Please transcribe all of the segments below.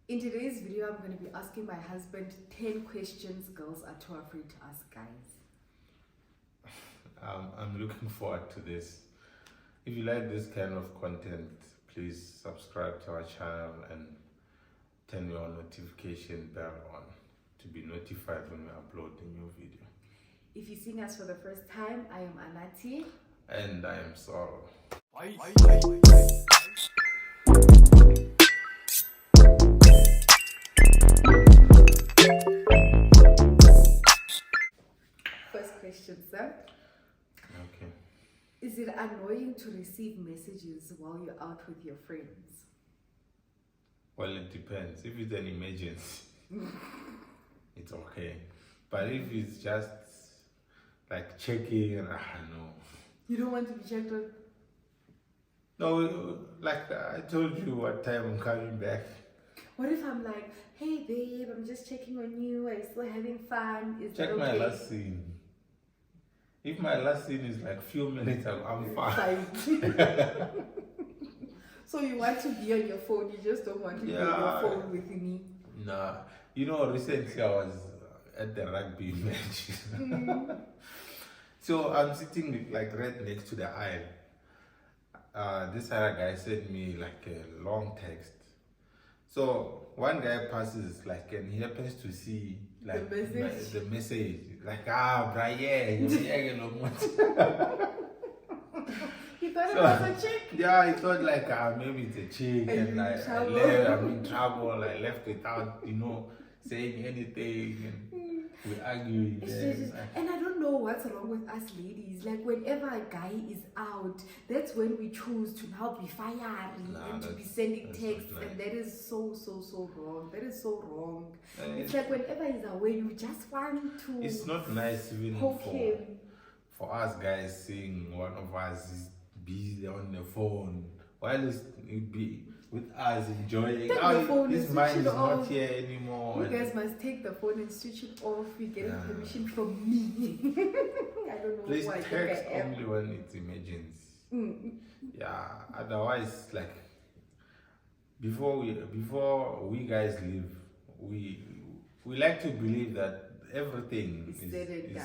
In today's video, I'm going to be asking my husband 10 questions girls are too afraid to ask guys. I'm looking forward to this. If you like this kind of content, please subscribe to our channel and turn your notification bell on to be notified when we upload a new video. If you're seeing us for the first time, I am Anati. And I am Sorrow. First question, sir. Okay. Is it annoying to receive messages while you're out with your friends? Well, it depends. If it's an emergency, it's okay. But if it's just like checking, no. You don't want to be checked on? No, like I told you what time I'm coming back. What if I'm like, hey babe, I'm just checking on you, are you still having fun? Is Check that my okay? last scene. If my last scene is like few minutes, I'm fine. Fine. So you want to be on your phone, you just don't want to be on your phone with me? Nah. You know, recently I was at the rugby match. So I'm sitting like right next to the aisle. This other guy sent me like a long text. So one guy passes like and he happens to see like the message like Brian. He thought it was a chick. Yeah, I thought like maybe it's a chick and I'm in trouble. I left without saying anything and we arguing. And I don't know what's wrong with us ladies. Like whenever a guy is out, that's when we choose to now be fiery and to be sending texts, nice. And that is so wrong. That is so wrong. It's like whenever he's away, you just want to. It's not nice even for us guys seeing one of us is busy on the phone while it'd be with us enjoying. His mind is not here anymore. You guys must take the phone and switch it off. You're getting permission from me. I don't know. Please text only when it's emergency. Yeah. Otherwise, like before we guys leave, we like to believe that everything is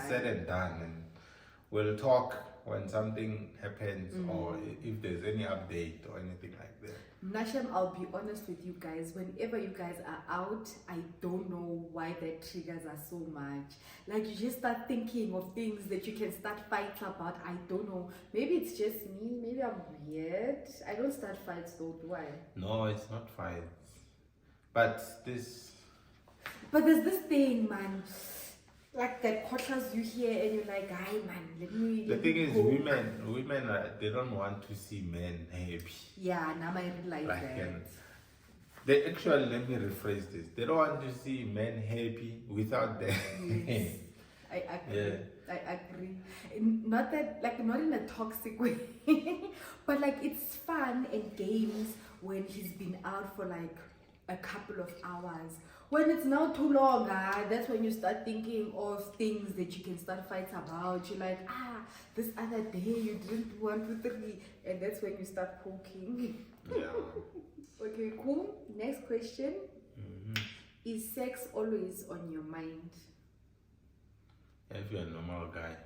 said and done, and we'll talk when something happens or if there's any update or anything like that. Nasham, I'll be honest with you guys. Whenever you guys are out, I don't know why that triggers us so much. Like you just start thinking of things that you can start fights about. I don't know. Maybe it's just me. Maybe I'm weird. I don't start fights though, do I? No, it's not fights. But there's this thing, man. Like that quarters you hear and you're like, hi man, let me. The thing is, women they don't want to see men happy. Yeah, now I realize that. They actually, let me rephrase this. They don't want to see men happy without them. Yes, I agree. Yeah. I agree. Not in a toxic way, but like it's fun and games when he's been out for like a couple of hours. When it's now too long, that's when you start thinking of things that you can start fights about. You're like, this other day you didn't 1, 2, 3, and that's when you start poking. Yeah. Okay, cool. Next question. Is sex always on your mind? If you're a normal guy,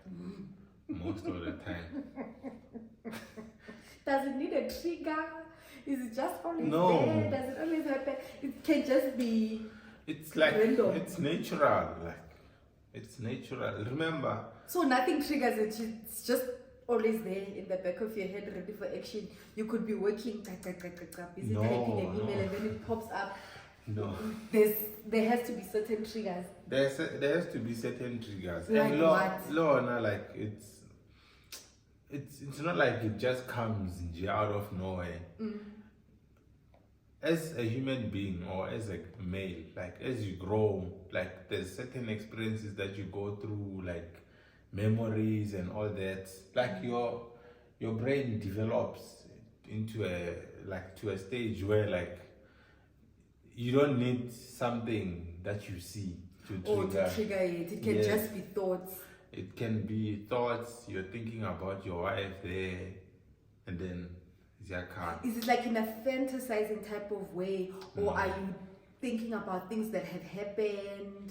most of the time. Does it need a trigger? Is it just always there? Does it always happen? It can just be. It's like random. It's natural. Like it's natural. Remember. So nothing triggers it. It's just always there in the back of your head, ready for action. You could be working, busy typing an email, and then it pops up. No. There has to be certain triggers. There has to be certain triggers. Like and what? Like it's not like it just comes out of nowhere. As a human being or as a male, like as you grow, like there's certain experiences that you go through, like memories and all that. Like your brain develops into to a stage where like you don't need something that you see to trigger it. It can just be thoughts. It can be thoughts. You're thinking about your wife there, and then Is it like in a fantasizing type of way, or are you thinking about things that have happened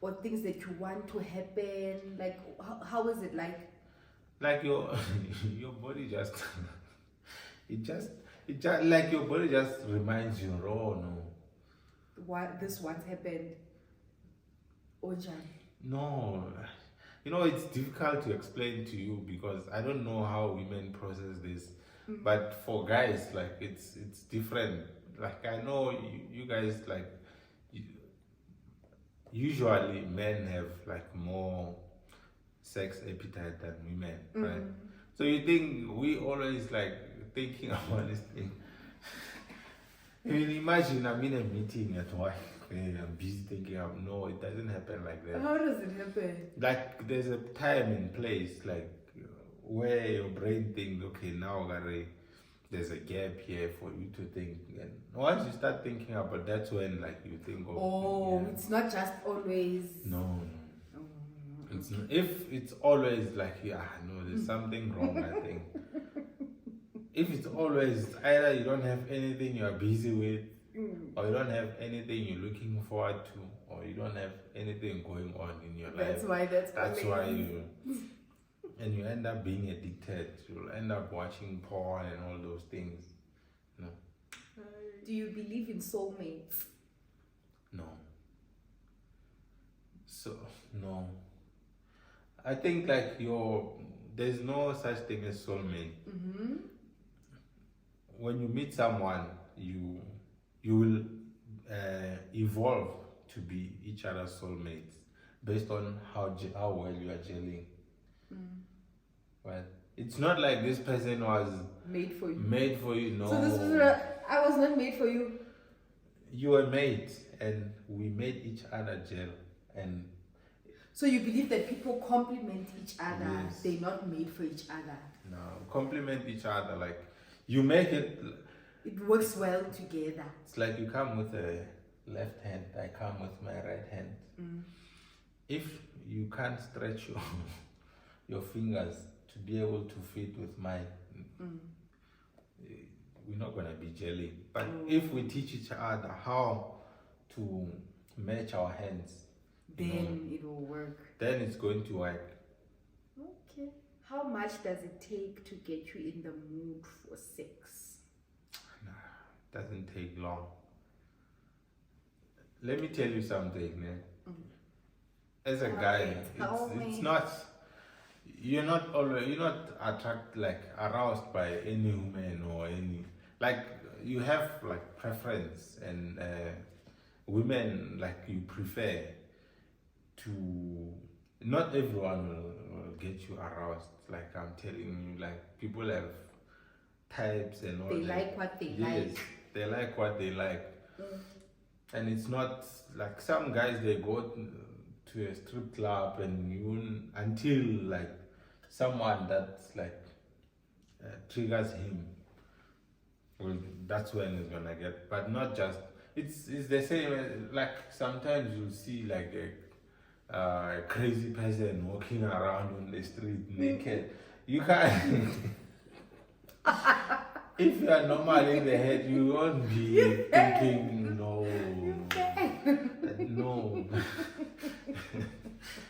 or things that you want to happen? Like, how is it like? Like your your body just it just like your body just reminds you, oh no. What this once happened? Ojan. No, you know, it's difficult to explain to you because I don't know how women process this. But for guys, like it's different. Like I know you guys like usually men have like more sex appetite than women, right? So you think we always like thinking about this thing. I mean, imagine I'm in a meeting at work. I'm busy thinking of no, it doesn't happen like that. How does it happen? Like there's a time and place like where your brain thinks, okay, now there's a gap here for you to think, and once you start thinking about that's when like you think of yeah. It's not just always. No. It's if it's always like no, there's something wrong. I think if it's always either you don't have anything you are busy with, or you don't have anything you're looking forward to, or you don't have anything going on in your life. That's why you and you end up being addicted. You'll end up watching porn and all those things. No. Do you believe in soulmates? No. So no. I think like there's no such thing as soulmate. When you meet someone, you will evolve to be each other's soulmates based on how well you are gelling. But it's not like this person was made for you. No. So this was I was not made for you. You were made, and we made each other gel. And so you believe that people complement each other? Yes. They're not made for each other. No, complement each other. Like you make it. It works well together. It's like you come with a left hand, I come with my right hand. If you can't stretch your fingers to be able to fit with mine, we're not going to be gelling. But if we teach each other how to match our hands, then it will work. Then it's going to work. Okay. How much does it take to get you in the mood for sex? Doesn't take long. Let me tell you something, man. As a guy, it's not. You're not aroused by any woman or any you have like preference, and women like you prefer to. Not everyone will get you aroused. Like I'm telling you, like people have types and all. They like what they like. They like what they like. And it's not like some guys, they go to a strip club and until like someone that's like triggers him, well, that's when he's gonna get. But not just it's the same. Like sometimes you'll see like a crazy person walking around on the street naked. You can't. If you are normal in the head, you won't be thinking, no.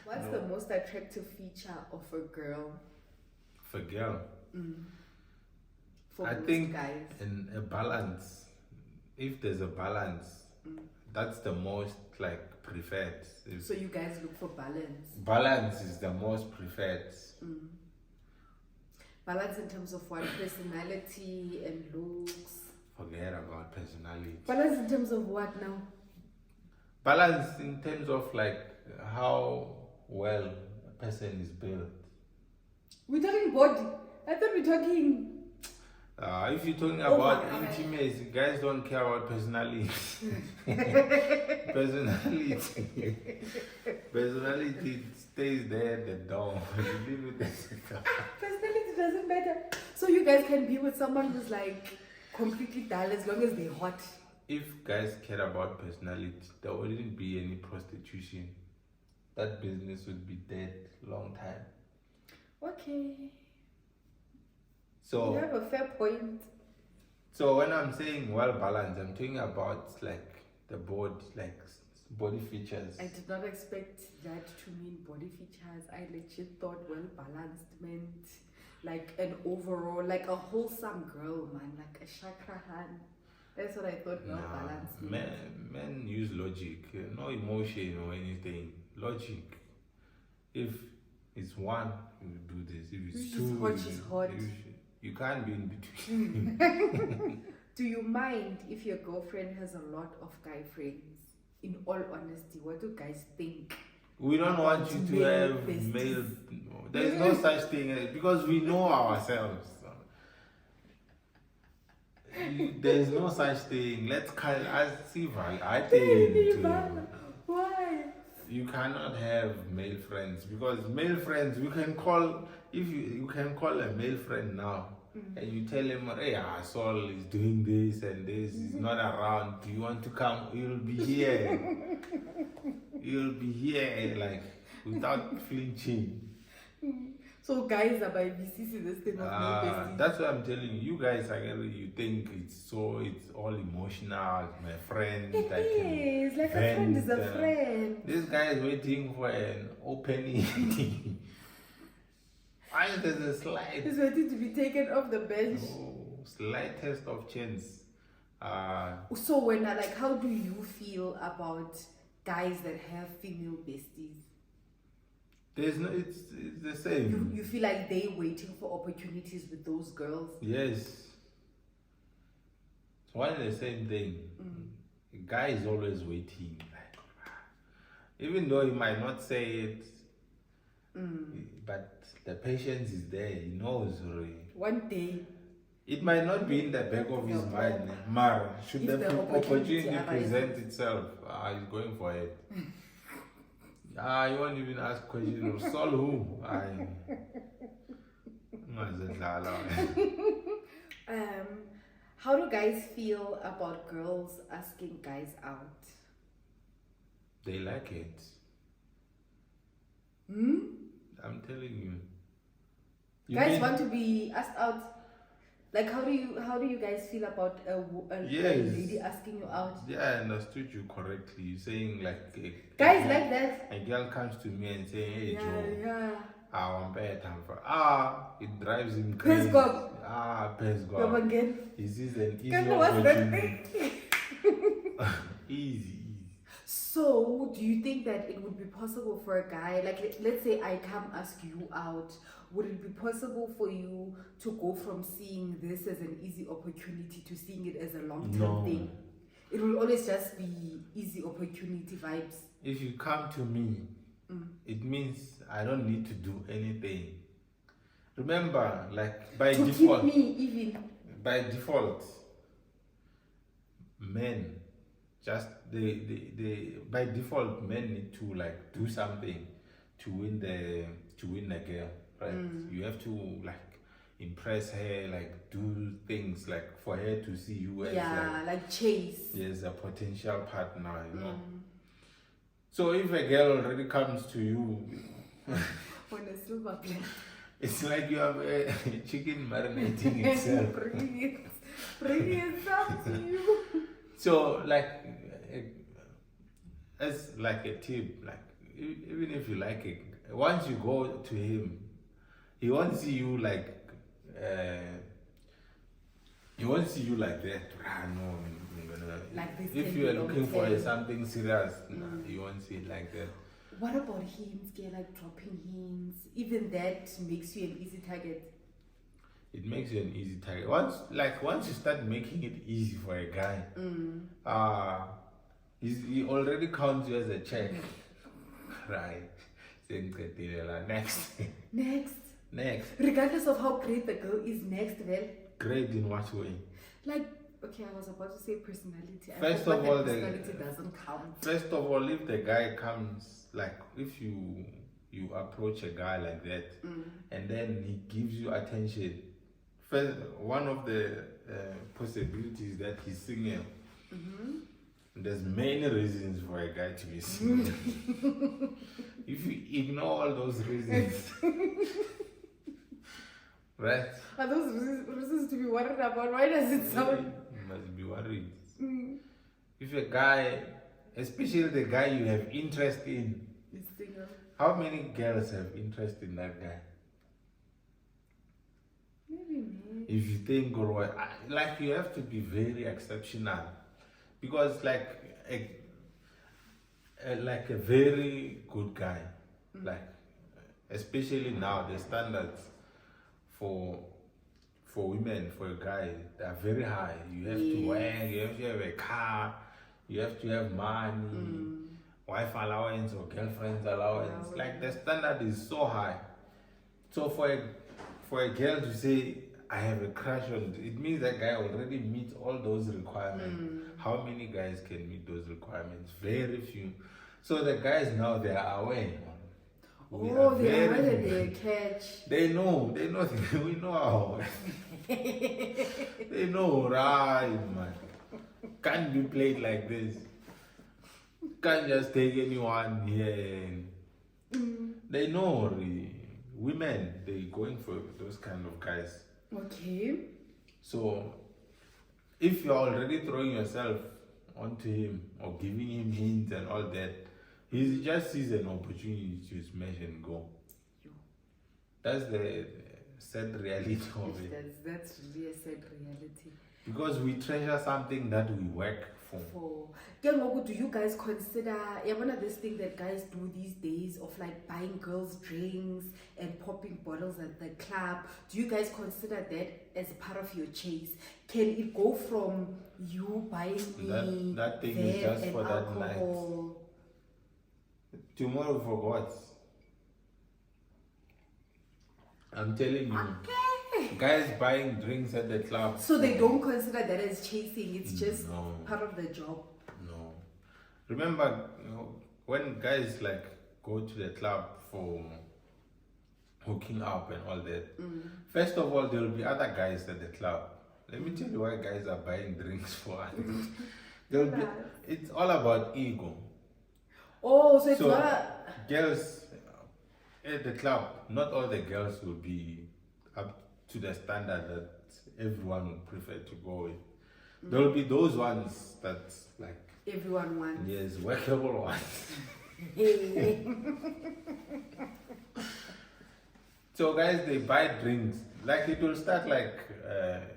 What's the most attractive feature of a girl? For a girl? For I most think guys. in a balance. If there's a balance, that's the most like preferred. So you guys look for balance? Balance is the most preferred. Balance in terms of what? Personality and looks? Forget about personality. Balance in terms of what now? Balance in terms of like how well a person is built. We're talking body. I thought we're talking... if you're talking about intimacy, guys don't care about personality. Personality stays there at the door. You live with Personality doesn't matter. So you guys can be with someone who's like completely dull as long as they're hot. If guys care about personality, there wouldn't be any prostitution. That business would be dead long time. Okay. So you have a fair point. So when I'm saying well balanced, I'm talking about like the body features. I did not expect that to mean body features. I legit thought well balanced meant like an overall, like a wholesome girl, man, like a Shakrahan. That's what I thought well balanced meant. Men use logic, no emotion or anything. Logic. If it's one, you do this. If it's two, hot, she's hot. You can't be in between. Do you mind if your girlfriend has a lot of guy friends? In all honesty, what do guys think? We don't want you to have male. There's no such thing because we know ourselves. There's no such thing. Let's see. I think why? You cannot have male friends because male friends you can call if you can call a male friend now and you tell him, hey, Saul is doing this and this, he's not around. Do you want to come? You'll be here. You'll be here like without flinching. So guys are by VCC this thing of male besties. That's what I'm telling you. You guys you think it's all emotional. My friend. It is like a friend is a friend. This guy is waiting for an opening. Why there's a slide? He's waiting to be taken off the bench. Slightest of chance. So when how do you feel about guys that have female besties? It's the same. You feel like they waiting for opportunities with those girls? Yes. It's one and the same thing. A guy is always waiting. Even though he might not say it, but the patience is there. He knows already. One day. It might not be in the back of his mind. Mara, should the opportunity present itself, he's going for it. You won't even ask questions. Solve who? How do guys feel about girls asking guys out? They like it. I'm telling you. Guys want to be asked out. Like how do you guys feel about a lady asking you out? Yeah, I understood you correctly. You're saying guys like that. A girl comes to me and say, hey Joe, I want better time for it drives him crazy. Pesgov. He sees an easy opportunity. Easy. So, do you think that it would be possible for a guy, let's say I come ask you out, would it be possible for you to go from seeing this as an easy opportunity to seeing it as a long-term thing? It will always just be easy opportunity vibes. If you come to me, it means I don't need to do anything. Remember, by default, keep me even. By default, men by default men need to do something to win the girl, right? You have to impress her, do things for her to see you as chase. As a potential partner, you know. So if a girl already comes to you on a silver plate, it's like you have a chicken marinating itself. bring itself to you. So as a tip, even if you like it, once you go to him, he won't see you he won't see you like that. No, I'm gonna. If you are looking for something serious, you won't see it like that. What about hints? Dropping hints. Even that makes you an easy target. It makes you an easy target. Once you start making it easy for a guy, he already counts you as a check. Right. Next. Regardless of how great the girl is, next, well. Great in what way? Okay, I was about to say personality. First of all, personality doesn't count. First of all, if the guy comes, if you approach a guy like that, and then he gives you attention, first, one of the possibilities that he's single. There's many reasons for a guy to be single. If you ignore all those reasons, right? Are those reasons to be worried about? Why does it sound? You must be worried. if a guy, especially the guy you have interest in, Is single. how many girls have interest in that guy? Maybe me. If you think, or what, like you have to be very exceptional, because like a very good guy, like especially now the standards for women, for a guy, they are very high. You have to work, you have to have a car, you have to have money, wife allowance or girlfriend's allowance. Like the standard is so high. So for a girl to say I have a crush on, it means that guy already meets all those requirements. How many guys can meet those requirements? Very few. So the guys now, they are aware. They are aware that they catch. They know, we know how. They know, right, man. Can't be played like this. Can't just take anyone here. They know, women, they going for those kind of guys. Okay. So, if you're already throwing yourself onto him or giving him hints and all that, he just sees an opportunity to smash and go. That's the sad reality of it. That's really a sad reality. Because we treasure something that we work for. Do you guys consider, one of these things that guys do these days of like buying girls drinks and popping bottles at the club? Do you guys consider that as part of your chase? Can it go from you buying me that thing is just for that alcohol? night? Tomorrow for what? I'm telling you. Okay. Guys buying drinks at the club. So they don't consider that as chasing, it's just No. part of the job. No. Remember, when guys like go to the club for hooking up and all that, first of all, there will be other guys at the club. Let me tell you why guys are buying drinks for others. It's all about ego. Oh, so it's not girls at the club, not all the girls will be up to the standard that everyone would prefer to go with. There will be those ones that like everyone wants. Yes, workable ones. So guys, they buy drinks. Like it will start like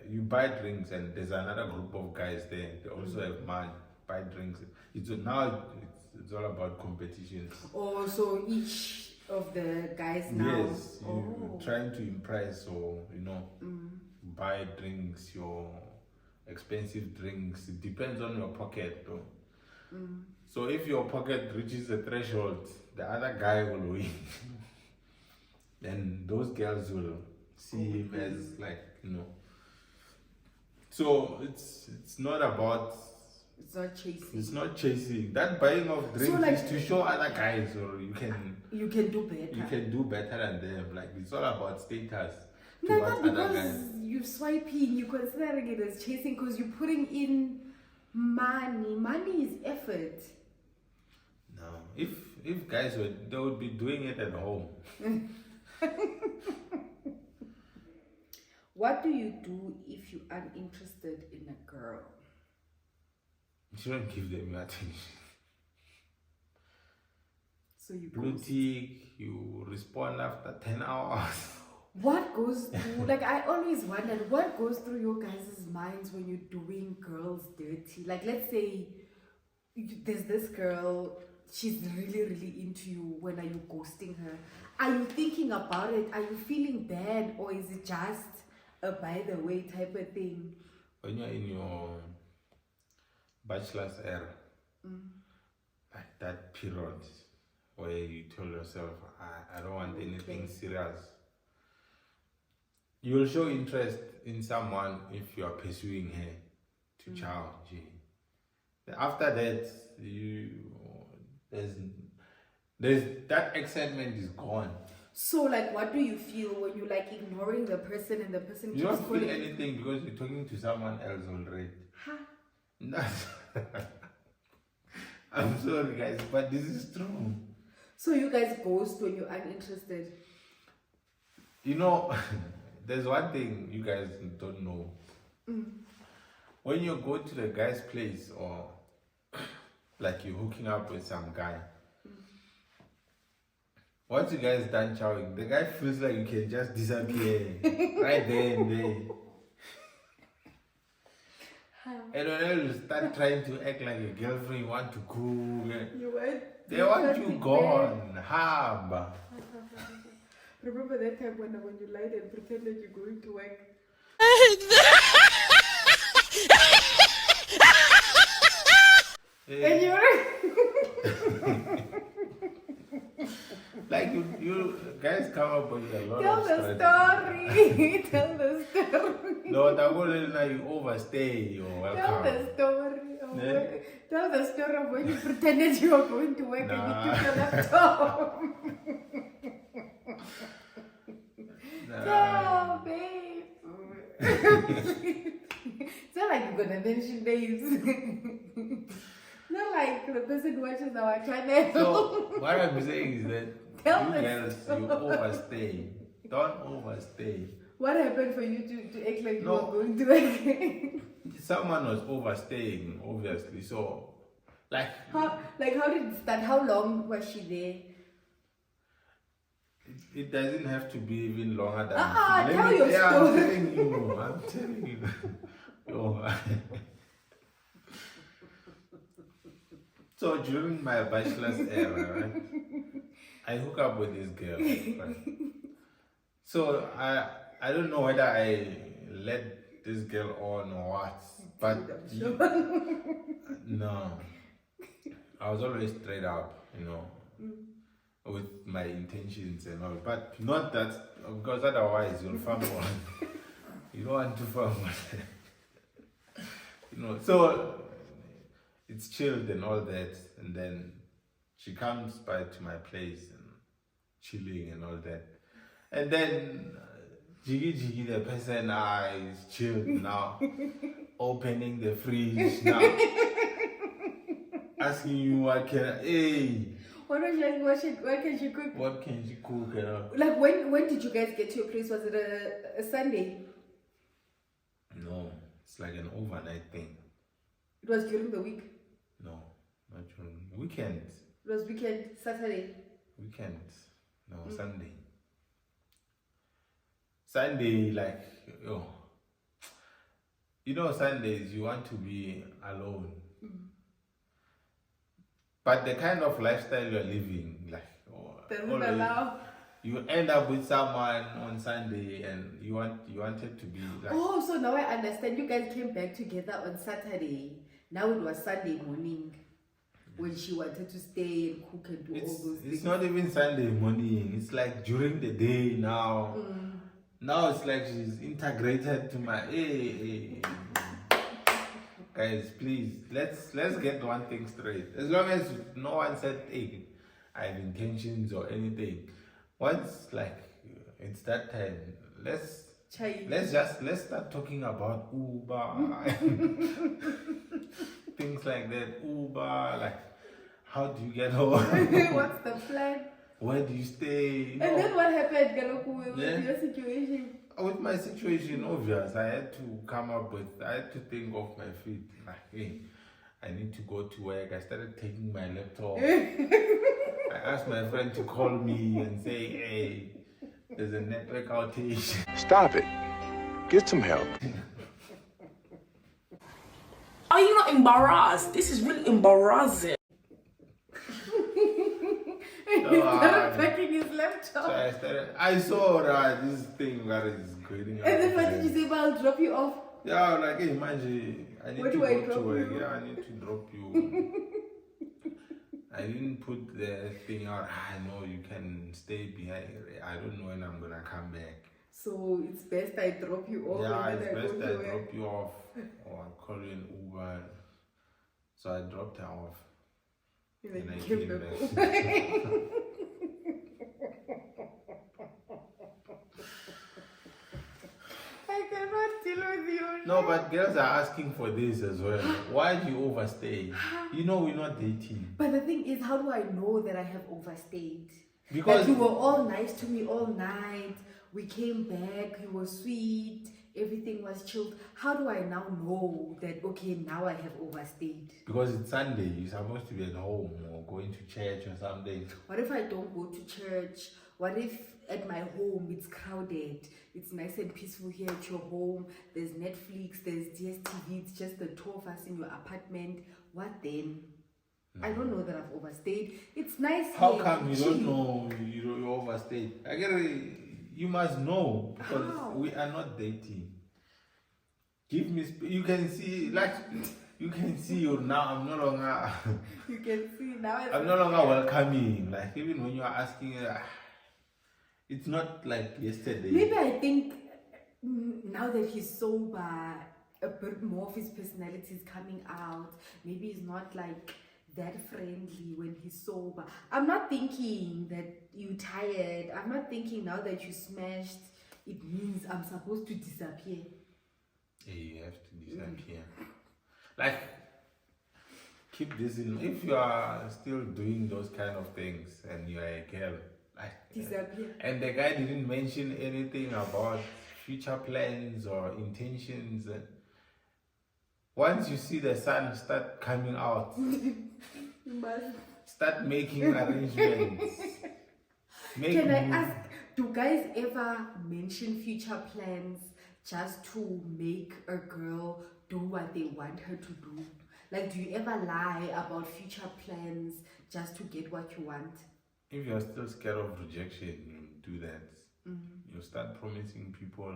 you buy drinks and there's another group of guys there. They also have money, buy drinks. It's all about competitions. Oh, so each of the guys now. Yes, you're trying to impress or buy drinks, your expensive drinks. It depends on your pocket though. So if your pocket reaches the threshold, the other guy will win. Then those girls will see him as like, So it's not about. It's not chasing. It's not chasing. That buying of drinks is to show other guys, or you can do better. You can do better than them. Like it's all about status. No, because you're swiping, you're considering it as chasing because you're putting in money. Money is effort. No, if guys they would be doing it at home. What do you do if you are interested in a girl? You don't give them your attention. So you blue tick, you respond after 10 hours. What goes through, like I always wondered, what goes through your guys' minds when you're doing girls dirty? Like let's say there's this girl, she's really, really into you. When are you ghosting her? Are you thinking about it? Are you feeling bad? Or is it just a by the way type of thing? When you're in your bachelor's era, like that period where you tell yourself, I don't want anything serious. You will show interest in someone if you are pursuing her to child. After that, there's that excitement is gone. So like what do you feel when you like ignoring the person and the person you don't feel anything because you're talking to someone else already? Huh? No. I'm sorry guys, but this is true. So you guys ghost when you're uninterested? There's one thing you guys don't know. When you go to the guy's place or like you're hooking up with some guy. Once you guys done chowing, the guy feels like you can just disappear right there and there. And when you start trying to act like a girlfriend, you want to cook. They want you gone. Hamba. Remember that time when you lied and pretended you're going to work? And you like you guys come up with a lot tell of the strategy. story. Tell the story. No, that will now you overstay your Tell welcome. the story. Of Yeah. when, tell the story of when you pretended you were going to work and you took your laptop. Nah. Oh, babe. It's not like you're gonna mention names. Not like the person watches our channel. So what I'm saying is that Tell you the girls, story. you overstay. Don't overstay. What happened for you to act like No. you were going to work? Someone was overstaying, obviously. So, like, how did it start? How long was she there? it doesn't have to be even longer than. Tell your yeah, story. I'm telling you. Oh. So during my bachelor's era, right, I hook up with this girl. Right? So I don't know whether I let this girl on or what, but no, I was always straight up, with my intentions and all. But not that, because otherwise you'll fumble. You don't want to fumble. So it's chilled and all that, and then she comes by to my place and chilling and all that, and then Jiggy the person is chilled now, opening the fridge now, asking you what can what was she asking? What can she cook? what can she cook and all. Like when did you guys get to your place? Was it a Sunday? No, it's like an overnight thing. It was during the week. No, not during weekends. It was weekend, Saturday. Weekends. No, Sunday. Sunday, like, Sundays you want to be alone. But the kind of lifestyle you're living, like, Doesn't always, allow. you end up with someone on Sunday and you wanted to be like. Oh, so now I understand. You guys came back together on Saturday. Now it was Sunday morning when she wanted to stay and cook and do all those things. It's not even Sunday morning. It's like during the day now. Now it's like she's integrated to my. Hey. Guys, please, let's get one thing straight. As long as no one said, hey, I have intentions or anything. Once it's that time, let's start talking about Uber, things like that. Uber, like, how do you get home? What's the plan? Where do you stay? And then what happened, Galoku, with your situation? With my situation, obvious. I had to think of my feet. Like, hey, I need to go to work. I started taking my laptop. I asked my friend to call me and say, hey, there's a network outage. Stop it. Get some help. Are you not embarrassed? This is really embarrassing. He started packing his laptop. So I saw this thing that is going on. And then what did you say? I'll drop you off. Yeah, like, hey, man, I need Where to do I go to drop work. you? Yeah, I need to drop you. I didn't put the thing out. No, you can stay behind. I don't know when I'm gonna come back. So it's best I drop you off. Yeah, and it's then best I I go to work. drop you off or I call you an Uber. So I dropped her off. And And then I came came back. back. I cannot deal with you. No, but girls are asking for this as well. Why do you overstay? We're not dating. But the thing is, how do I know that I have overstayed? Because Like you were all nice to me all night. We came back. You were sweet. everything was chilled. How do I now know that, okay, now I have overstayed? Because it's Sunday, you're supposed to be at home or going to church or something. What if I don't go to church? What if at my home it's crowded? It's nice and peaceful here at your home. There's Netflix, there's DSTV, it's just the two of us in your apartment. What then? I don't know that I've overstayed. It's nice How here, come you chill. don't know you overstayed? I get it. You must know because How? we are not dating. Give me you can see like you can see you now. I'm no longer You can see now. I'm no longer welcoming. Like even when you are asking, it's not like yesterday. Maybe I think now that he's sober, a bit more of his personality is coming out. Maybe he's not like that friendly when he's sober. I'm not thinking that you're tired. I'm not thinking now that you smashed, it means I'm supposed to disappear. Hey, you have to disappear. Like, keep this in. If you are still doing those kind of things and you are a girl, like Disappear. and the guy didn't mention anything about future plans or intentions, and once you see the sun start coming out, You must. start making arrangements. Make Can I move. ask, do guys ever mention future plans just to make a girl do what they want her to do? Like, do you ever lie about future plans just to get what you want? If you're still scared of rejection, you do that. You start promising people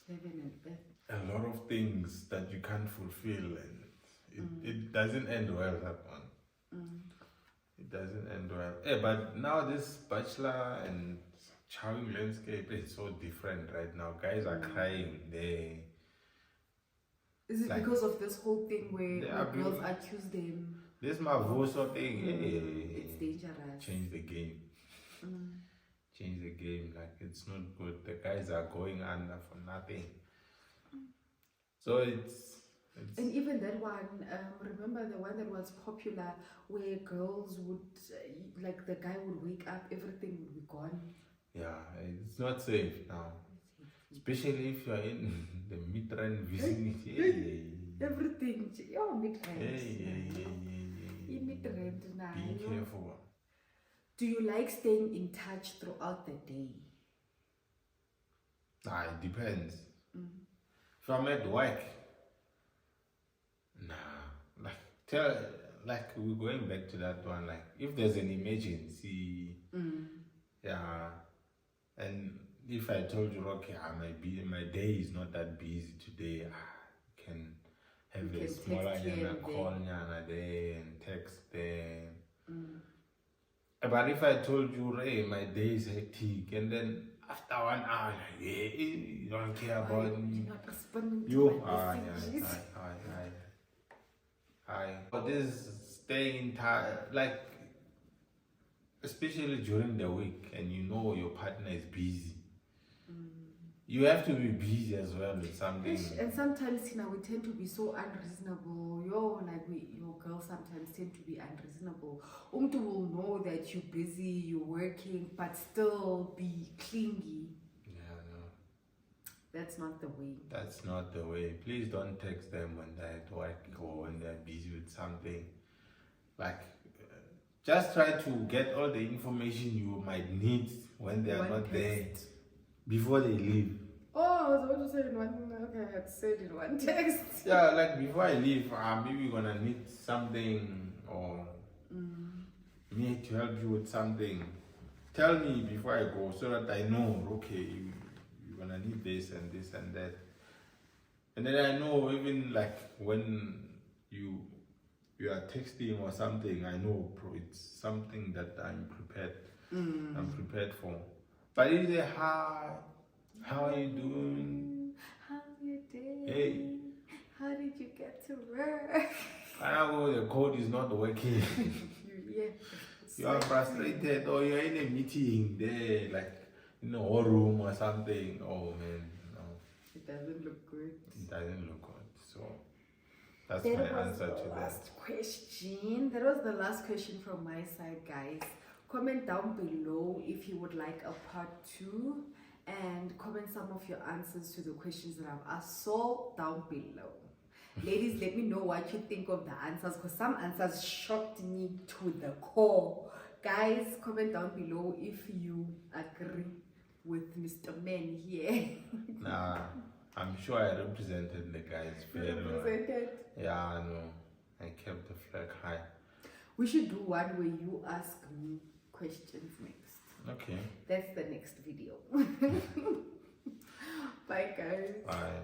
Heaven and earth. a lot of things that you can't fulfill, and it doesn't end well, that one. It doesn't end well. But now this bachelor and charming landscape is so different right now. Guys are crying. Is it Like, because of this whole thing where they are girls being- accuse them? This Mavoso thing, It's dangerous. change the game. Change the game. Like, it's not good. The guys are going under for nothing. So it's And even that one, remember the one that was popular where girls would, like the guy would wake up, everything would be gone. yeah, it's not safe now. Especially if you're in the Midrand vicinity. Everything, oh, mid-range. Hey. Mid-range now. Be careful. Do you like staying in touch throughout the day? Nah, it depends. If I'm at work, nah. Like we're going back to that one. Like if there's an emergency, yeah, and if I told you, okay, my day is not that busy today, can have You a can smaller text here and call there and text there. But if I told you, hey, my day is hectic, and then after 1 hour, like, hey, you don't care about me. You're not responding to You my messages. But this staying in touch, like, especially during the week, and you know your partner is busy, you have to be busy as well with something. And sometimes, you know, we tend to be so unreasonable. Your girls sometimes tend to be unreasonable. Umtu will know that you're busy, you're working, but still be clingy. Yeah, no, That's not the way. that's not the way. Please don't text them when they're at work or when they're busy with something. Like, just try to get all the information you might need when they are One not there text. before they leave. Oh, I was about to say in one. Okay, I had said in one text. Yeah, like before I leave, maybe we're gonna need something or me to help you with something. Tell me before I go so that I know, okay, you're gonna need this and this and that. And then I know even like when you are texting or something, I know it's something that I'm prepared for. But if they hi, how are you doing? How's your day? Hey. How did you get to work? I know the code is not working. Yeah. You are frustrated or you're in a meeting there, like in a whole room or something. Oh man, no, It doesn't look good. it doesn't look good. So that's That my was answer the to that. last question. That was the last question from my side, guys. Comment down below if you would like a part 2. and comment some of your answers to the questions that I've asked so down below. Ladies, let me know what you think of the answers, because some answers shocked me to the core. Guys, comment down below if you agree with Mr. Man here. Nah, I'm sure I represented the guys very well. Represented. Yeah, I know. I kept the flag high. We should do one where you ask me questions next. Okay. That's the next video. Bye, guys. Bye.